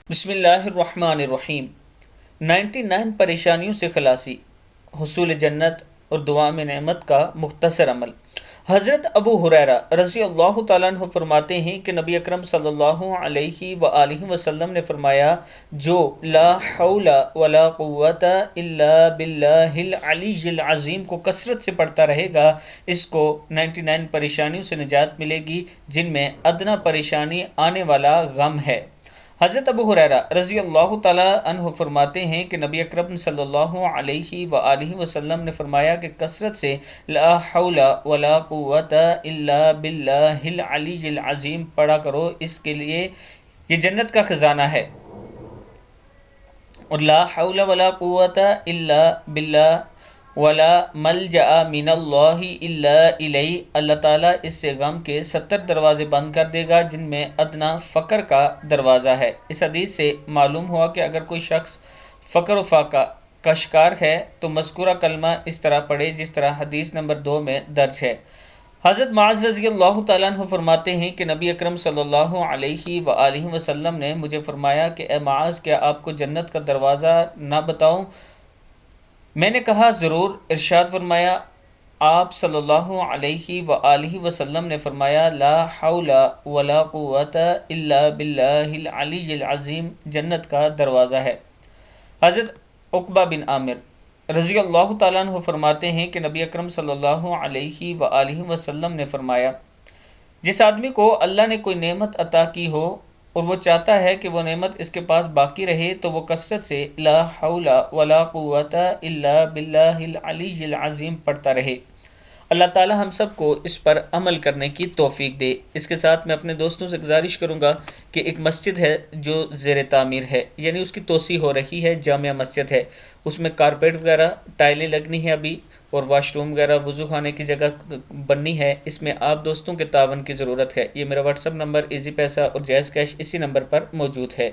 بسم اللہ الرحمن الرحیم۔ 99 پریشانیوں سے خلاصی، حصول جنت اور دعا میں نعمت کا مختصر عمل۔ حضرت ابو ہریرہ رضی اللہ تعالیٰ عنہ فرماتے ہیں کہ نبی اکرم صلی اللہ علیہ وآلہ وسلم نے فرمایا، جو لا حول ولا قوت الا باللہ العلی العظیم کو کثرت سے پڑھتا رہے گا، اس کو 99 پریشانیوں سے نجات ملے گی جن میں ادنا پریشانی آنے والا غم ہے۔ حضرت ابو ہریرہ رضی اللہ تعالیٰ عنہ فرماتے ہیں کہ نبی اکرم صلی اللہ علیہ وآلہ وسلم نے فرمایا کہ کثرت سے لا حول ولا قوت الا باللہ العلی العظیم پڑھا کرو، اس کے لیے یہ جنت کا خزانہ ہے۔ اور لا حول ولا قوت الا باللہ ولا ملجأ من اللہ الا الیہ، اللہ تعالیٰ اس سے غم کے 70 دروازے بند کر دے گا جن میں ادنا فقر کا دروازہ ہے۔ اس حدیث سے معلوم ہوا کہ اگر کوئی شخص فقر و فاقہ کا شکار ہے تو مذکورہ کلمہ اس طرح پڑھے جس طرح حدیث نمبر 2 میں درج ہے۔ حضرت معاذ رضی اللہ تعالیٰ عنہ فرماتے ہیں کہ نبی اکرم صلی اللہ علیہ وآلہ وسلم نے مجھے فرمایا کہ اے معاذ، کیا آپ کو جنت کا دروازہ نہ بتاؤں؟ میں نے کہا ضرور۔ ارشاد فرمایا، آپ صلی اللہ علیہ وآلہ وسلم نے فرمایا، لا حول ولا قوت الا باللہ العلی العظیم جنت کا دروازہ ہے۔ حضرت عقبہ بن عامر رضی اللہ تعالیٰ عنہ فرماتے ہیں کہ نبی اکرم صلی اللہ علیہ وآلہ وسلم نے فرمایا، جس آدمی کو اللہ نے کوئی نعمت عطا کی ہو اور وہ چاہتا ہے کہ وہ نعمت اس کے پاس باقی رہے تو وہ کثرت سے لا حول ولا قوت الا باللہ العلی العظیم پڑھتا رہے۔ اللہ تعالی ہم سب کو اس پر عمل کرنے کی توفیق دے۔ اس کے ساتھ میں اپنے دوستوں سے گزارش کروں گا کہ ایک مسجد ہے جو زیر تعمیر ہے، یعنی اس کی توسیع ہو رہی ہے، جامع مسجد ہے، اس میں کارپیٹ وغیرہ ٹائلیں لگنی ہیں ابھی، اور واش روم وغیرہ وضو خانے کی جگہ بننی ہے۔ اس میں آپ دوستوں کے تعاون کی ضرورت ہے۔ یہ میرا واٹس اپ نمبر ایزی پیسہ اور جائز کیش اسی نمبر پر موجود ہے۔